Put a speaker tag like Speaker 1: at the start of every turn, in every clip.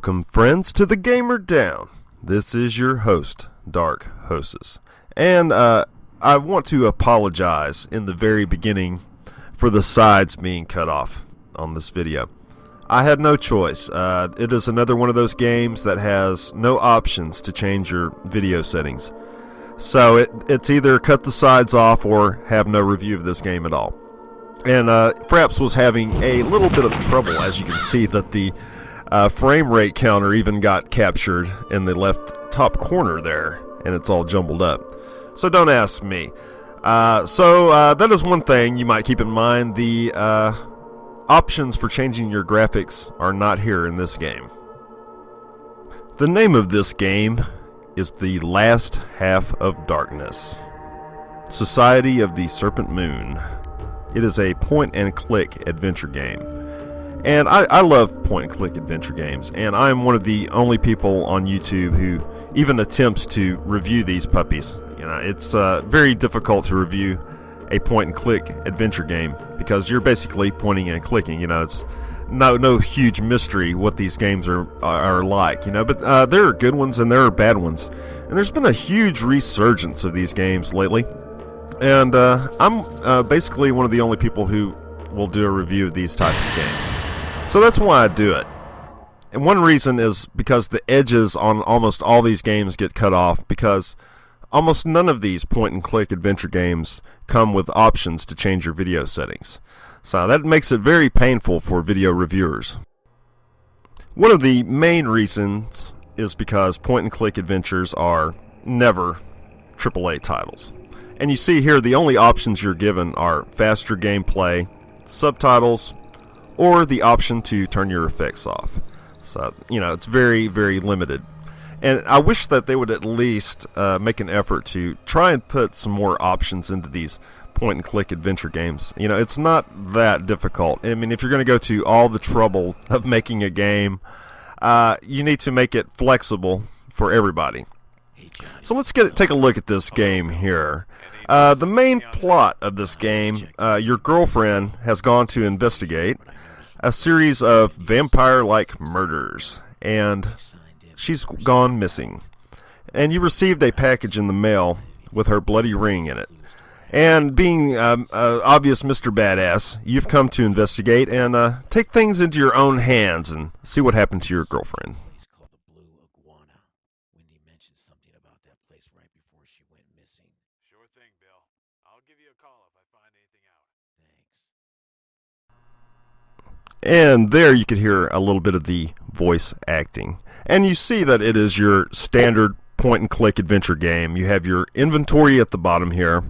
Speaker 1: Welcome, friends, to the Gamer Down. This is your host, Dark Hostess. And I want to apologize in the very beginning for the sides being cut off on this video. I had no choice. It is another one of those games that has no options to change your video settings. So it's either cut the sides off or have no review of this game at all. And Fraps was having a little bit of trouble, as you can see that the frame rate counter even got captured in the left top corner there, and it's all jumbled up. So don't ask me. That is one thing you might keep in mind. The options for changing your graphics are not here in this game. The name of this game is The Last Half of Darkness, Society of the Serpent Moon. It is a point-and-click adventure game. And I love point-and-click adventure games, and I'm one of the only people on YouTube who even attempts to review these puppies. You know, it's very difficult to review a point-and-click adventure game because you're basically pointing and clicking. You know, it's no huge mystery what these games are like. You know, but there are good ones and there are bad ones, and there's been a huge resurgence of these games lately. And I'm basically one of the only people who will do a review of these type of games. So that's why I do it. And one reason is because the edges on almost all these games get cut off, because almost none of these point-and-click adventure games come with options to change your video settings. So that makes it very painful for video reviewers. One of the main reasons is because point-and-click adventures are never AAA titles. And you see here the only options you're given are faster gameplay, subtitles, or the option to turn your effects off. So, you know, it's very, very limited. And I wish that they would at least make an effort to try and put some more options into these point-and-click adventure games. You know, it's not that difficult. I mean, if you're going to go to all the trouble of making a game, you need to make it flexible for everybody. So let's take a look at this game here. The main plot of this game, your girlfriend has gone to investigate a series of vampire-like murders, and she's gone missing. And you received a package in the mail with her bloody ring in it. And being obvious Mr. Badass, you've come to investigate and take things into your own hands and see what happened to your girlfriend.
Speaker 2: Sure thing, Bill. I'll give you a call if I find anything out. Thanks.
Speaker 1: And there you could hear a little bit of the voice acting. And you see that it is your standard point-and-click adventure game. You have your inventory at the bottom here,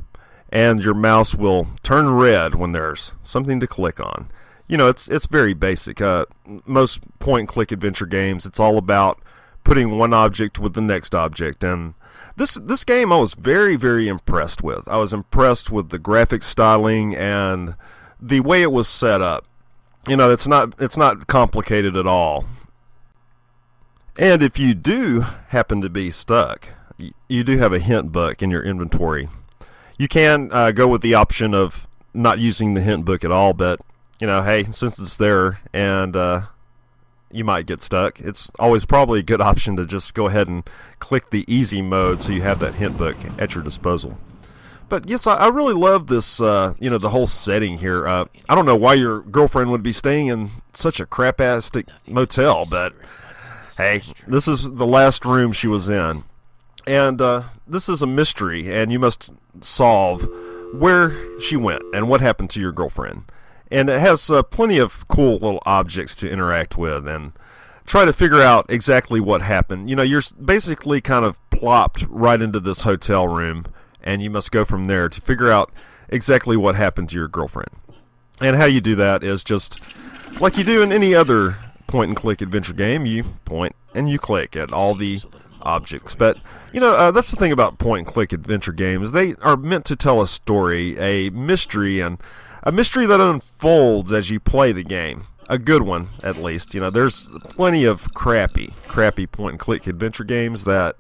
Speaker 1: and your mouse will turn red when there's something to click on. You know, it's very basic. Most point-and-click adventure games, it's all about putting one object with the next object, and this game I was very, very impressed with. I was impressed with the graphic styling and the way it was set up. You know, it's not complicated at all. And if you do happen to be stuck, you do have a hint book in your inventory. You can go with the option of not using the hint book at all, but, you know, hey, since it's there and you might get stuck, it's always probably a good option to just go ahead and click the easy mode so you have that hint book at your disposal. But yes, I really love this, you know, the whole setting here. I don't know why your girlfriend would be staying in such a crap-astic motel, but hey, this is the last room she was in. And this is a mystery, and you must solve where she went and what happened to your girlfriend. And it has plenty of cool little objects to interact with and try to figure out exactly what happened. You know, you're basically kind of plopped right into this hotel room, and you must go from there to figure out exactly what happened to your girlfriend. And how you do that is just like you do in any other point-and-click adventure game. You point and you click at all the objects. But, you know, that's the thing about point-and-click adventure games. They are meant to tell a story, a mystery, and a mystery that unfolds as you play the game. A good one, at least. You know, there's plenty of crappy point-and-click adventure games that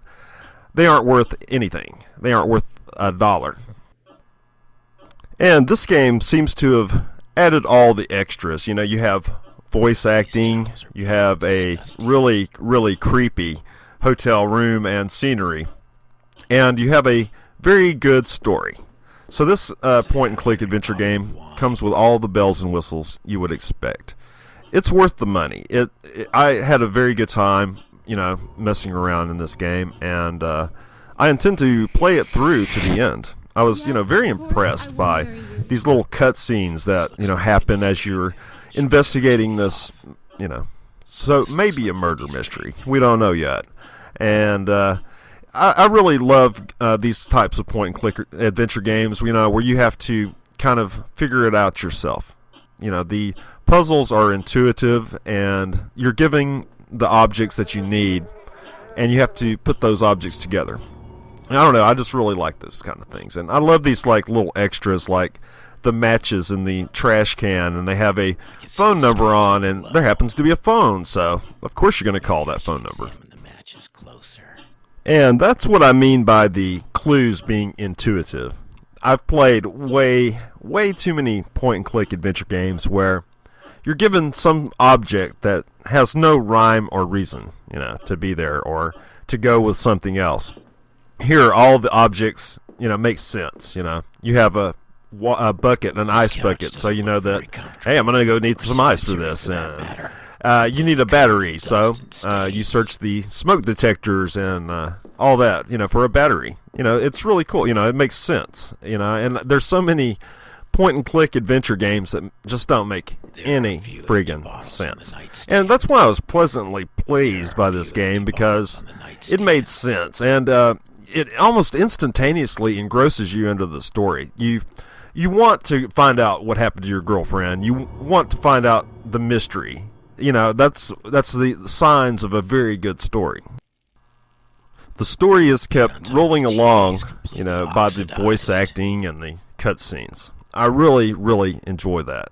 Speaker 1: they aren't worth anything. They aren't worth $1. And this game seems to have added all the extras. You know, you have voice acting. You have a really, really creepy hotel room and scenery. And you have a very good story. So this point-and-click adventure game comes with all the bells and whistles you would expect. It's worth the money. I had a very good time, messing around in this game, and I intend to play it through to the end. I was, very impressed by these little cutscenes that, happen as you're investigating this, so maybe a murder mystery. We don't know yet. And I really love these types of point-and-click adventure games, where you have to kind of figure it out yourself. The puzzles are intuitive, and you're giving the objects that you need, and you have to put those objects together. And I don't know, I just really like those kind of things. And I love these little extras, like the matches in the trash can, and they have a phone number on, and there happens to be a phone, so of course you're going to call that phone number. And that's what I mean by the clues being intuitive. I've played way too many point-and-click adventure games where you're given some object that has no rhyme or reason, to be there or to go with something else. Here, all the objects, make sense. You have a bucket, an ice bucket, so you know that, hey, I'm going to go need some ice for this. You need a battery, so you search the smoke detectors and all that, for a battery. It's really cool. It makes sense. And there's so many point-and-click adventure games that just don't make any friggin' sense. And that's why I was pleasantly pleased by this game, because it made sense. And it almost instantaneously engrosses you into the story. You want to find out what happened to your girlfriend. You want to find out the mystery. That's the signs of a very good story. The story is kept rolling along, by the voice acting and the cutscenes. I really, really enjoy that.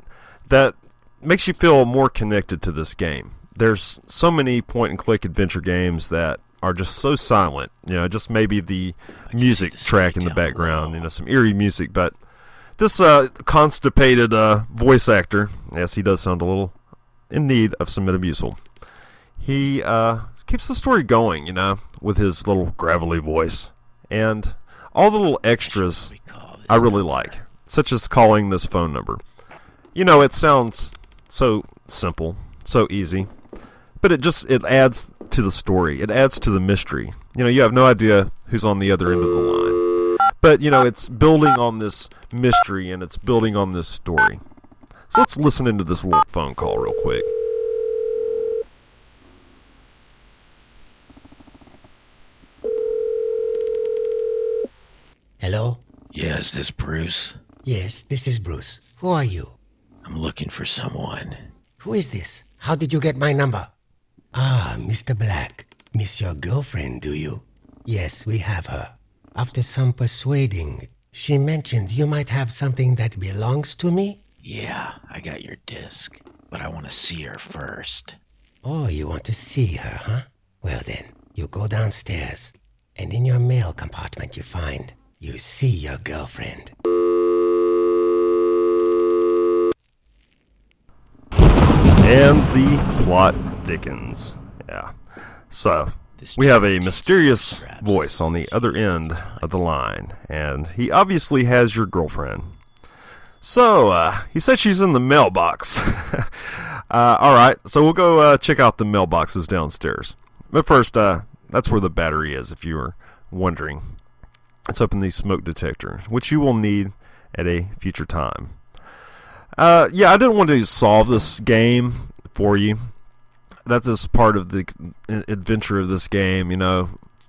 Speaker 1: That makes you feel more connected to this game. There's so many point-and-click adventure games that are just so silent. Just maybe the music track in the background, some eerie music. But this constipated voice actor, yes, he does sound a little in need of some Metamucil. He keeps the story going, with his little gravelly voice. And all the little extras I really like, such as calling this phone number. It sounds so simple, so easy, but it adds to the story. It adds to the mystery. You have no idea who's on the other end of the line. But, it's building on this mystery, and it's building on this story. So let's listen into this little phone call real quick.
Speaker 3: Hello?
Speaker 4: Yeah, is this Bruce?
Speaker 3: Yes, this is Bruce. Who are you?
Speaker 4: I'm looking for someone.
Speaker 3: Who is this? How did you get my number? Ah, Mr. Black. Miss your girlfriend, do you? Yes, we have her. After some persuading, she mentioned you might have something that belongs to me?
Speaker 4: Yeah, I got your disc, but I want to see her first.
Speaker 3: Oh, you want to see her, huh? Well then, you go downstairs, and in your mail compartment you see your girlfriend.
Speaker 1: And the plot thickens. Yeah. So, we have a mysterious voice on the other end of the line, and he obviously has your girlfriend. So, he said she's in the mailbox. Alright, so we'll go check out the mailboxes downstairs. But first, that's where the battery is, if you were wondering. It's up in the smoke detector, which you will need at a future time. I didn't want to solve this game for you. That is part of the adventure of this game,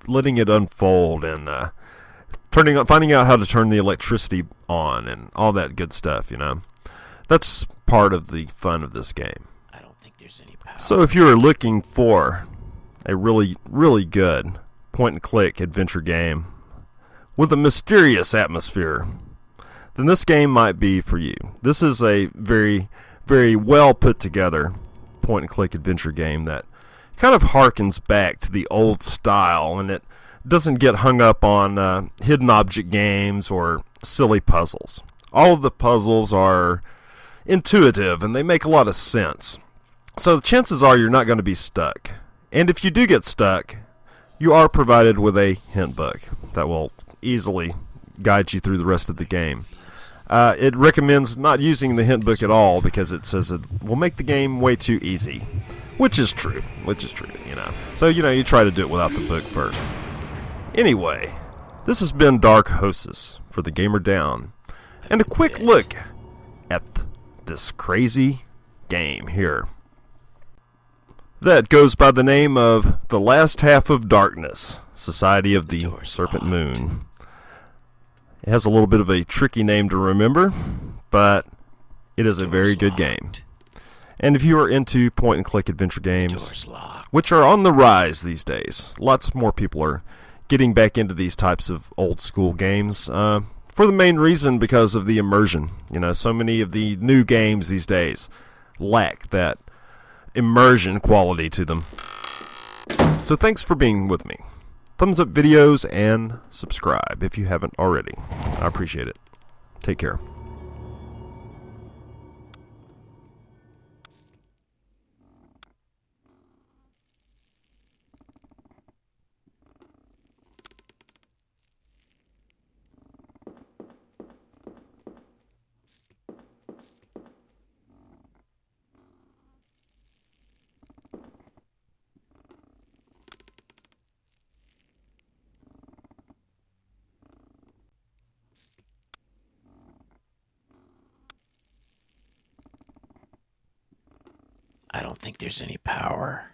Speaker 1: letting it unfold and finding out how to turn the electricity on and all that good stuff, That's part of the fun of this game.
Speaker 4: I don't think there's any power.
Speaker 1: So if you are looking for a really, really good point-and-click adventure game with a mysterious atmosphere, then this game might be for you. This is a very, very well put together point-and-click adventure game that kind of harkens back to the old style, and it doesn't get hung up on hidden object games or silly puzzles. All of the puzzles are intuitive, and they make a lot of sense. So the chances are you're not going to be stuck. And if you do get stuck, you are provided with a hint book that will easily guide you through the rest of the game. It recommends not using the hint book at all because it says it will make the game way too easy, which is true, you know. So, you try to do it without the book first. Anyway, this has been Dark Hostess for the Gamer Down, and a quick look at this crazy game here that goes by the name of The Last Half of Darkness, Society of the Serpent Moon. It has a little bit of a tricky name to remember, but it is a very good game. And if you are into point-and-click adventure games, which are on the rise these days, lots more people are getting back into these types of old-school games, for the main reason because of the immersion. So many of the new games these days lack that immersion quality to them. So thanks for being with me. Thumbs up videos and subscribe if you haven't already. I appreciate it. Take care.
Speaker 4: I don't think there's any power.